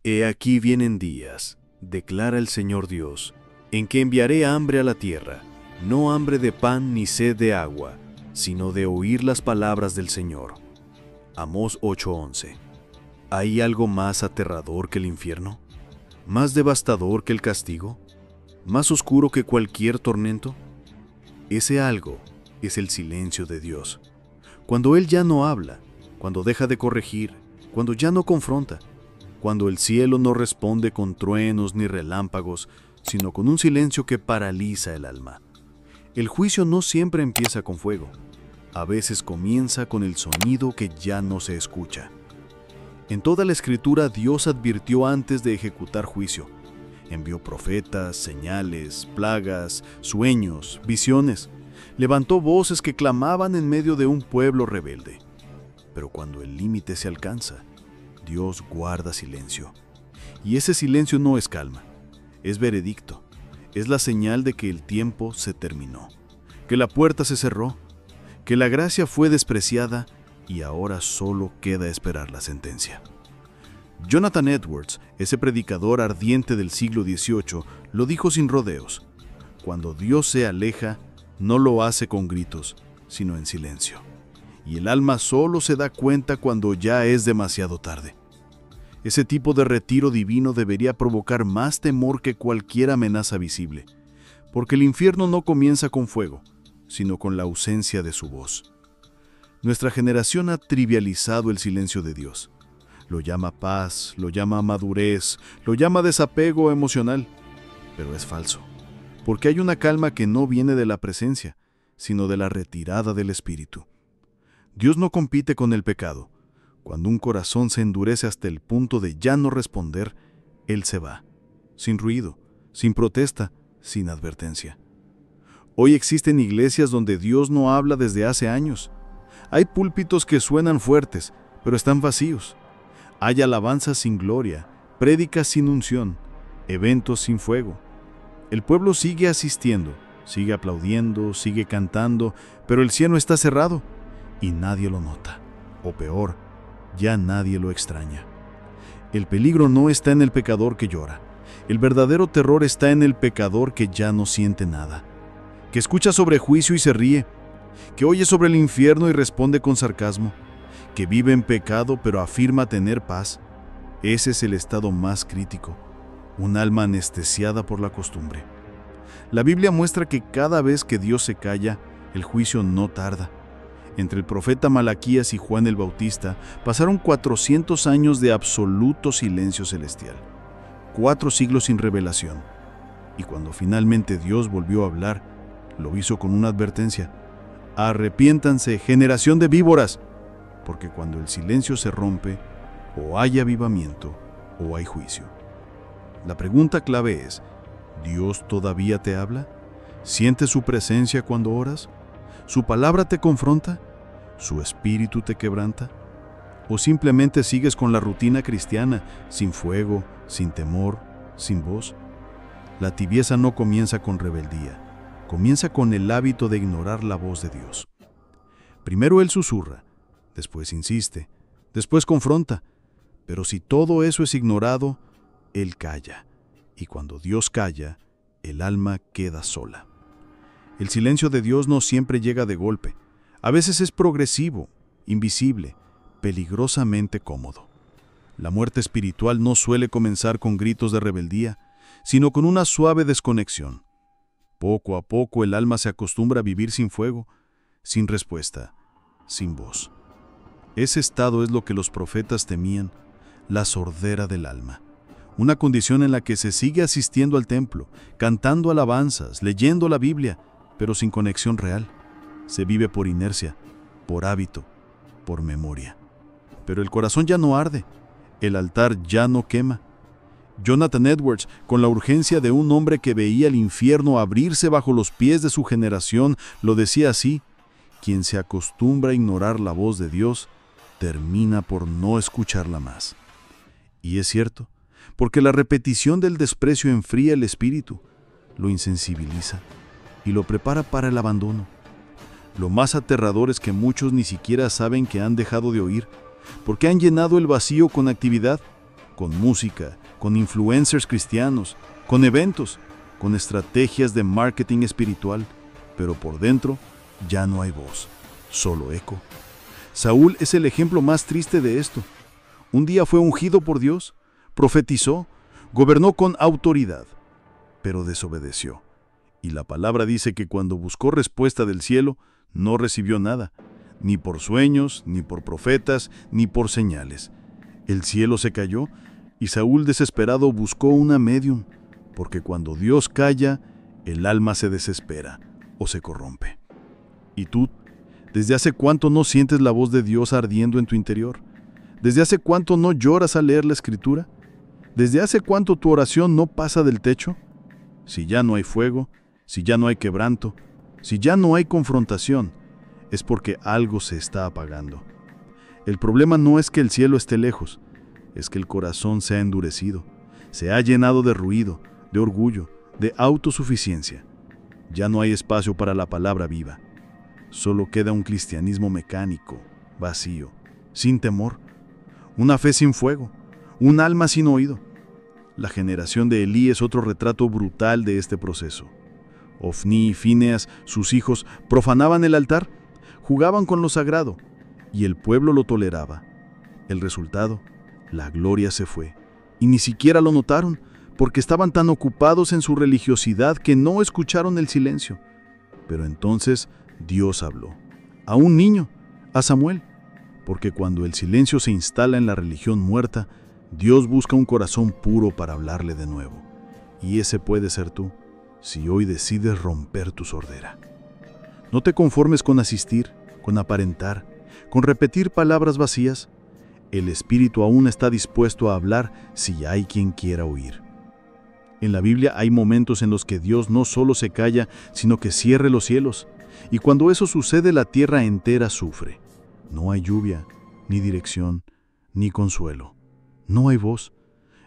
He aquí vienen días, declara el Señor Dios, en que enviaré hambre a la tierra, no hambre de pan ni sed de agua, sino de oír las palabras del Señor. Amós 8:11. ¿Hay algo más aterrador que el infierno? ¿Más devastador que el castigo? ¿Más oscuro que cualquier tormento? Ese algo es el silencio de Dios. Cuando Él ya no habla, cuando deja de corregir, cuando ya no confronta, cuando el cielo no responde con truenos ni relámpagos, sino con un silencio que paraliza el alma. El juicio no siempre empieza con fuego. A veces comienza con el sonido que ya no se escucha. En toda la Escritura Dios advirtió antes de ejecutar juicio. Envió profetas, señales, plagas, sueños, visiones. Levantó voces que clamaban en medio de un pueblo rebelde. Pero cuando el límite se alcanza, Dios guarda silencio. Y ese silencio no es calma, es veredicto. Es la señal de que el tiempo se terminó, que la puerta se cerró, que la gracia fue despreciada y ahora solo queda esperar la sentencia. Jonathan Edwards, ese predicador ardiente del siglo XVIII, lo dijo sin rodeos: cuando Dios se aleja, no lo hace con gritos, sino en silencio. Y el alma solo se da cuenta cuando ya es demasiado tarde. Ese tipo de retiro divino debería provocar más temor que cualquier amenaza visible, porque el infierno no comienza con fuego, sino con la ausencia de su voz. Nuestra generación ha trivializado el silencio de Dios. Lo llama paz, lo llama madurez, lo llama desapego emocional, pero es falso, porque hay una calma que no viene de la presencia, sino de la retirada del espíritu. Dios no compite con el pecado. Cuando un corazón se endurece hasta el punto de ya no responder, Él se va, sin ruido, sin protesta, sin advertencia. Hoy existen iglesias donde Dios no habla desde hace años. Hay púlpitos que suenan fuertes, pero están vacíos. Hay alabanzas sin gloria, prédicas sin unción, eventos sin fuego. El pueblo sigue asistiendo, sigue aplaudiendo, sigue cantando, pero el cielo está cerrado y nadie lo nota. O peor, ya nadie lo extraña. El peligro no está en el pecador que llora. El verdadero terror está en el pecador que ya no siente nada, que escucha sobre juicio y se ríe, que oye sobre el infierno y responde con sarcasmo, que vive en pecado pero afirma tener paz. Ese es el estado más crítico, un alma anestesiada por la costumbre. La Biblia muestra que cada vez que Dios se calla, el juicio no tarda. Entre el profeta Malaquías y Juan el Bautista pasaron 400 años de absoluto silencio celestial, 4 siglos sin revelación. Y cuando finalmente Dios volvió a hablar, lo hizo con una advertencia: arrepiéntanse, generación de víboras, porque cuando el silencio se rompe, o hay avivamiento o hay juicio. La pregunta clave es: ¿Dios todavía te habla? ¿Sientes su presencia cuando oras? ¿Su palabra te confronta? ¿Su espíritu te quebranta? ¿O simplemente sigues con la rutina cristiana, sin fuego, sin temor, sin voz? La tibieza no comienza con rebeldía, comienza con el hábito de ignorar la voz de Dios. Primero Él susurra, después insiste, después confronta, pero si todo eso es ignorado, Él calla, y cuando Dios calla, el alma queda sola. El silencio de Dios no siempre llega de golpe. A veces es progresivo, invisible, peligrosamente cómodo. La muerte espiritual no suele comenzar con gritos de rebeldía, sino con una suave desconexión. Poco a poco el alma se acostumbra a vivir sin fuego, sin respuesta, sin voz. Ese estado es lo que los profetas temían, la sordera del alma. Una condición en la que se sigue asistiendo al templo, cantando alabanzas, leyendo la Biblia, pero sin conexión real. Se vive por inercia, por hábito, por memoria. Pero el corazón ya no arde, el altar ya no quema. Jonathan Edwards, con la urgencia de un hombre que veía el infierno abrirse bajo los pies de su generación, lo decía así: quien se acostumbra a ignorar la voz de Dios, termina por no escucharla más. Y es cierto, porque la repetición del desprecio enfría el espíritu, lo insensibiliza y lo prepara para el abandono. Lo más aterrador es que muchos ni siquiera saben que han dejado de oír, porque han llenado el vacío con actividad, con música, con influencers cristianos, con eventos, con estrategias de marketing espiritual, pero por dentro ya no hay voz, solo eco. Saúl es el ejemplo más triste de esto. Un día fue ungido por Dios, profetizó, gobernó con autoridad, pero desobedeció. Y la palabra dice que cuando buscó respuesta del cielo, no recibió nada, ni por sueños, ni por profetas, ni por señales. El cielo se cayó y Saúl desesperado buscó una medium, porque cuando Dios calla, el alma se desespera o se corrompe. ¿Y tú? ¿Desde hace cuánto no sientes la voz de Dios ardiendo en tu interior? ¿Desde hace cuánto no lloras al leer la Escritura? ¿Desde hace cuánto tu oración no pasa del techo? Si ya no hay fuego, si ya no hay quebranto, si ya no hay confrontación, es porque algo se está apagando. El problema no es que el cielo esté lejos, es que el corazón se ha endurecido, se ha llenado de ruido, de orgullo, de autosuficiencia. Ya no hay espacio para la palabra viva. Solo queda un cristianismo mecánico, vacío, sin temor, una fe sin fuego, un alma sin oído. La generación de Elí es otro retrato brutal de este proceso. Ofní y Fineas, sus hijos, profanaban el altar, jugaban con lo sagrado, y el pueblo lo toleraba. El resultado, la gloria se fue, y ni siquiera lo notaron, porque estaban tan ocupados en su religiosidad que no escucharon el silencio. Pero entonces Dios habló, a un niño, a Samuel, porque cuando el silencio se instala en la religión muerta, Dios busca un corazón puro para hablarle de nuevo. Y ese puede ser tú, si hoy decides romper tu sordera. No te conformes con asistir, con aparentar, con repetir palabras vacías. El Espíritu aún está dispuesto a hablar si hay quien quiera oír. En la Biblia hay momentos en los que Dios no solo se calla, sino que cierra los cielos. Y cuando eso sucede, la tierra entera sufre. No hay lluvia, ni dirección, ni consuelo. No hay voz.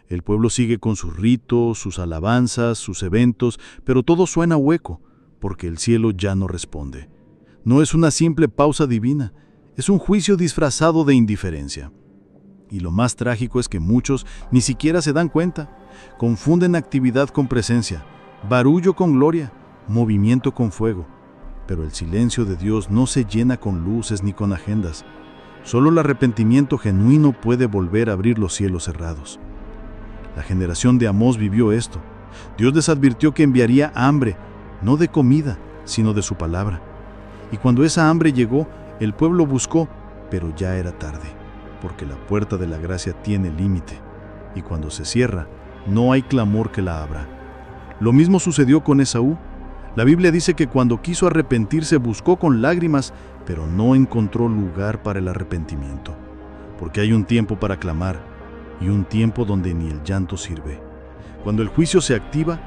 El pueblo sigue con sus ritos, sus alabanzas, sus eventos, pero todo suena hueco, porque el cielo ya no responde. No es una simple pausa divina, es un juicio disfrazado de indiferencia. Y lo más trágico es que muchos ni siquiera se dan cuenta. Confunden actividad con presencia, barullo con gloria, movimiento con fuego. Pero el silencio de Dios no se llena con luces ni con agendas. Solo el arrepentimiento genuino puede volver a abrir los cielos cerrados. La generación de Amós vivió esto. Dios les advirtió que enviaría hambre, no de comida, sino de su palabra. Y cuando esa hambre llegó, el pueblo buscó, pero ya era tarde, porque la puerta de la gracia tiene límite, y cuando se cierra, no hay clamor que la abra. Lo mismo sucedió con Esaú. La Biblia dice que cuando quiso arrepentirse buscó con lágrimas, pero no encontró lugar para el arrepentimiento, porque hay un tiempo para clamar y un tiempo donde ni el llanto sirve. Cuando el juicio se activa,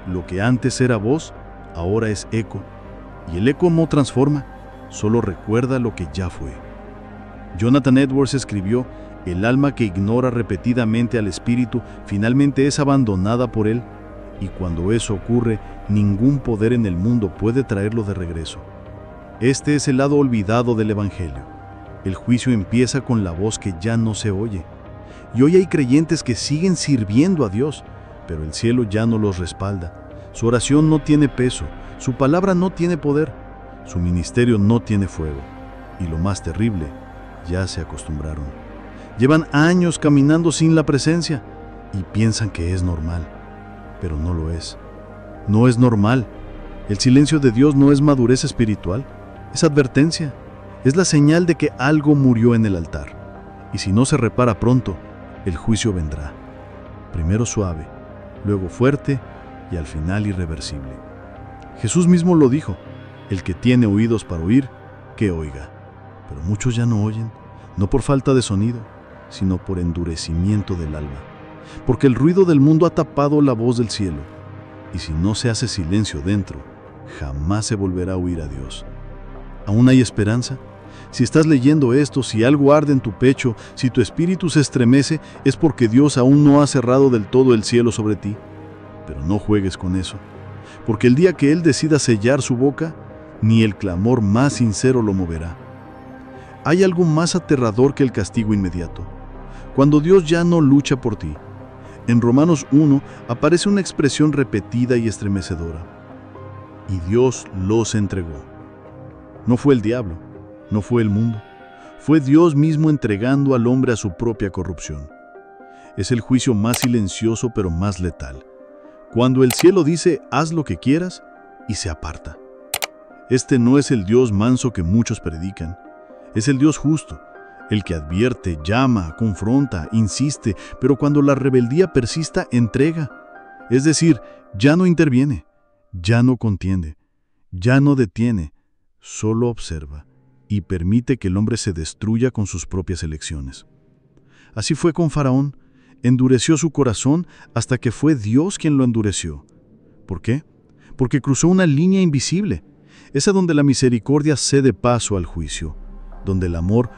lo que antes era voz, ahora es eco, y el eco no transforma, solo recuerda lo que ya fue. Jonathan Edwards escribió: el alma que ignora repetidamente al Espíritu finalmente es abandonada por él, y cuando eso ocurre, ningún poder en el mundo puede traerlo de regreso. Este es el lado olvidado del Evangelio. El juicio empieza con la voz que ya no se oye. Y hoy hay creyentes que siguen sirviendo a Dios, pero el cielo ya no los respalda. Su oración no tiene peso, su palabra no tiene poder, su ministerio no tiene fuego. Y lo más terrible, ya se acostumbraron. Llevan años caminando sin la presencia y piensan que es normal, pero no lo es. No es normal. El silencio de Dios no es madurez espiritual, es advertencia. Es la señal de que algo murió en el altar. Y si no se repara pronto, el juicio vendrá. Primero suave, luego fuerte y al final irreversible. Jesús mismo lo dijo: el que tiene oídos para oír, que oiga. Pero muchos ya no oyen, no por falta de sonido, sino por endurecimiento del alma. Porque el ruido del mundo ha tapado la voz del cielo. Y si no se hace silencio dentro, jamás se volverá a oír a Dios. ¿Aún hay esperanza? Si estás leyendo esto, si algo arde en tu pecho, si tu espíritu se estremece, es porque Dios aún no ha cerrado del todo el cielo sobre ti. Pero no juegues con eso, porque el día que Él decida sellar su boca, ni el clamor más sincero lo moverá. Hay algo más aterrador que el castigo inmediato. cuando Dios ya no lucha por ti. En Romanos 1 aparece una expresión repetida y estremecedora. Y Dios los entregó. No fue el diablo, no fue el mundo, fue Dios mismo entregando al hombre a su propia corrupción. Es el juicio más silencioso pero más letal. Cuando el cielo dice, haz lo que quieras, y se aparta. Este no es el Dios manso que muchos predican. Es el Dios justo, el que advierte, llama, confronta, insiste, pero cuando la rebeldía persista, entrega. Es decir, ya no interviene, ya no contiende, ya no detiene, solo observa y permite que el hombre se destruya con sus propias elecciones. Así fue con Faraón. Endureció su corazón hasta que fue Dios quien lo endureció. ¿Por qué? Porque cruzó una línea invisible, esa donde la misericordia cede paso al juicio, donde el amor